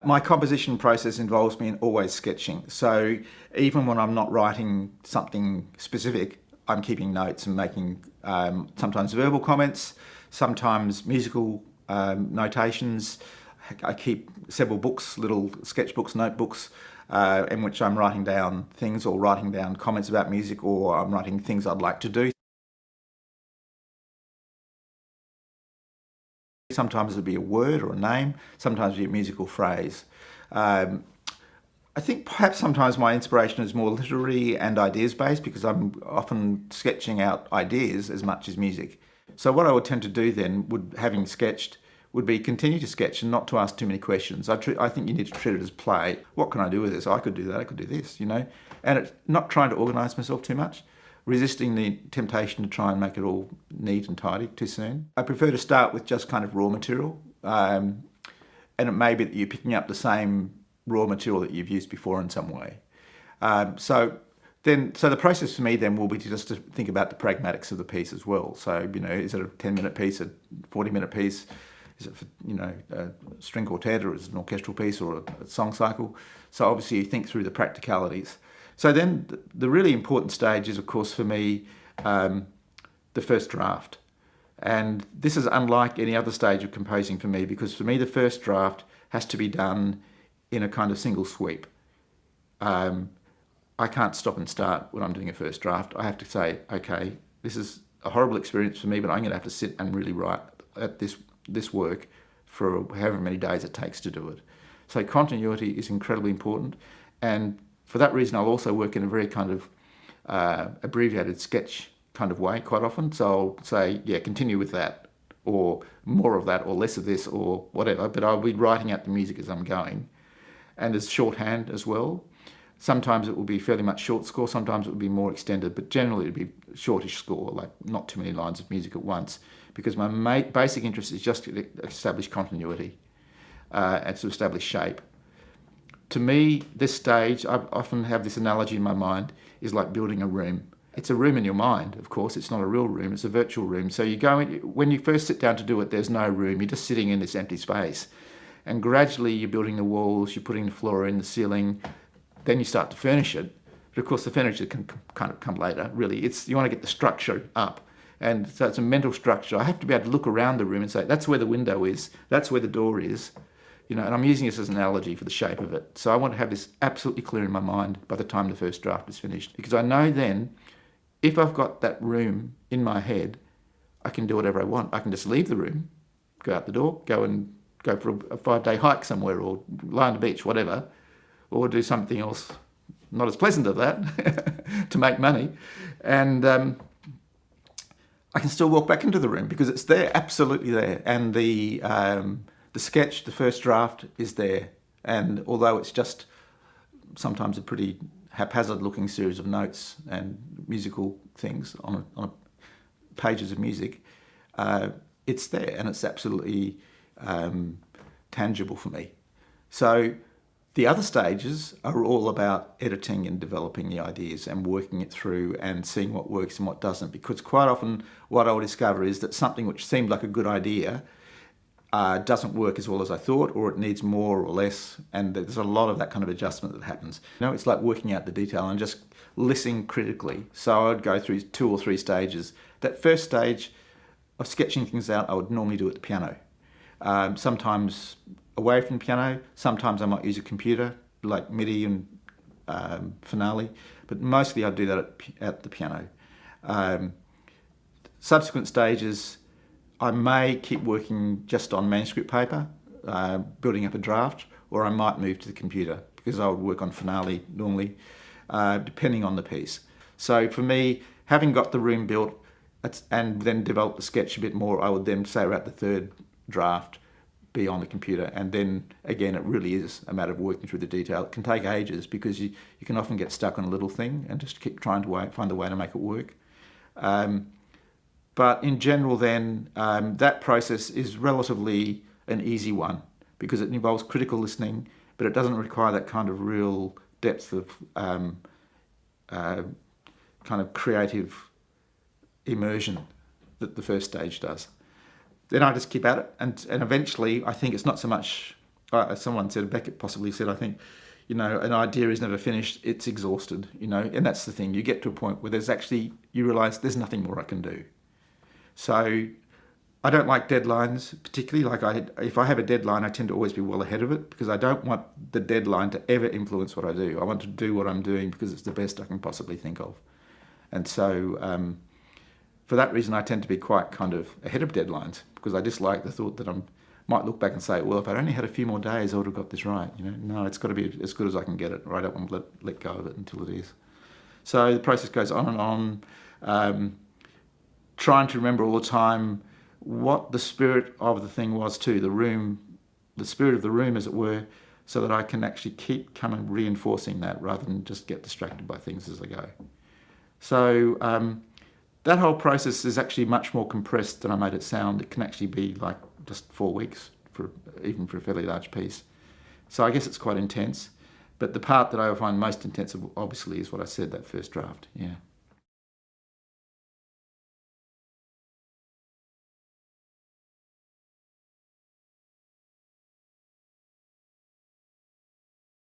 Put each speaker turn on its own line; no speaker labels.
My composition process involves me in always sketching. So even when I'm not writing something specific, I'm keeping notes and making sometimes verbal comments, sometimes musical notations. I keep several books, little sketchbooks, notebooks, in which I'm writing down things or writing down comments about music, or I'm writing things I'd like to do. Sometimes it'll be a word or a name, sometimes it'll be a musical phrase. Um, I think perhaps sometimes my inspiration is more literary and ideas based because I'm often sketching out ideas as much as music. So what I would tend to do then, having sketched, would be continue to sketch and not to ask too many questions. I think you need to treat it as play. What can I do with this? I could do that, I could do this, And it's not trying to organise myself too much, resisting the temptation to try and make it all neat and tidy too soon. I prefer to start with just kind of raw material. And it may be that you're picking up the same raw material that you've used before in some way. So the process for me then will be just to think about the pragmatics of the piece as well. So, is it a 10-minute piece, a 40-minute piece? Is it for, a string quartet, or is it an orchestral piece, or a song cycle? So obviously you think through the practicalities. So then the really important stage is, of course, for me, the first draft. And this is unlike any other stage of composing for me, because for me the first draft has to be done in a kind of single sweep. I can't stop and start when I'm doing a first draft. I have to say, okay, this is a horrible experience for me, but I'm going to have to sit and really write at this work for however many days it takes to do it. So continuity is incredibly important, and for that reason I'll also work in a very kind of abbreviated sketch kind of way quite often. So I'll say, yeah, continue with that, or more of that, or less of this, or whatever, but I'll be writing out the music as I'm going. And there's shorthand as well. Sometimes it will be fairly much short score, sometimes it will be more extended, but generally it will be shortish score, like not too many lines of music at once, because my basic interest is just to establish continuity and to establish shape. To me, this stage, I often have this analogy in my mind, is like building a room. It's a room in your mind, of course. It's not a real room, it's a virtual room. So you go in, when you first sit down to do it, there's no room. You're just sitting in this empty space. And gradually you're building the walls, you're putting the floor in, the ceiling, then you start to furnish it. But of course the furniture can kind of come later, really. You want to get the structure up. And so it's a mental structure. I have to be able to look around the room and say, that's where the window is, that's where the door is. And I'm using this as an analogy for the shape of it. So I want to have this absolutely clear in my mind by the time the first draft is finished. Because I know then, if I've got that room in my head, I can do whatever I want. I can just leave the room, go out the door, go for a 5-day hike somewhere, or lie on the beach, whatever, or do something else not as pleasant as that to make money. And I can still walk back into the room because it's there, absolutely there. And the sketch, the first draft, is there. And although it's just sometimes a pretty haphazard looking series of notes and musical things on pages of music, it's there, and it's absolutely tangible for me. So the other stages are all about editing and developing the ideas and working it through and seeing what works and what doesn't, because quite often what I will discover is that something which seemed like a good idea doesn't work as well as I thought, or it needs more or less, and there's a lot of that kind of adjustment that happens. It's like working out the detail and just listening critically. So I would go through 2 or 3 stages. That first stage of sketching things out, I would normally do at the piano. Sometimes away from the piano, sometimes I might use a computer, like MIDI and Finale, but mostly I'd do that at the piano. Subsequent stages, I may keep working just on manuscript paper, building up a draft, or I might move to the computer, because I would work on Finale normally, depending on the piece. So for me, having got the room built and then develop the sketch a bit more, I would then say about the third draft be on the computer, and then again it really is a matter of working through the detail. It can take ages because you can often get stuck on a little thing and just keep trying to find a way to make it work. But in general then, that process is relatively an easy one because it involves critical listening, but it doesn't require that kind of real depth of kind of creative immersion that the first stage does. Then I just keep at it, and eventually I think it's not so much someone said, Beckett possibly said, I think, an idea is never finished, it's exhausted, and that's the thing. You get to a point where you realise there's nothing more I can do. So I don't like deadlines, particularly if I have a deadline, I tend to always be well ahead of it because I don't want the deadline to ever influence what I do. I want to do what I'm doing because it's the best I can possibly think of. And so for that reason, I tend to be quite kind of ahead of deadlines because I dislike the thought that I might look back and say, well, if I'd only had a few more days, I would have got this right. No, it's got to be as good as I can get it, or I don't want to let go of it until it is. So the process goes on and on, trying to remember all the time what the spirit of the thing was too, the spirit of the room, as it were, so that I can actually keep kind of reinforcing that rather than just get distracted by things as I go. So that whole process is actually much more compressed than I made it sound. It can actually be like just 4 weeks, even for a fairly large piece. So I guess it's quite intense. But the part that I find most intense, obviously, is what I said, that first draft. Yeah.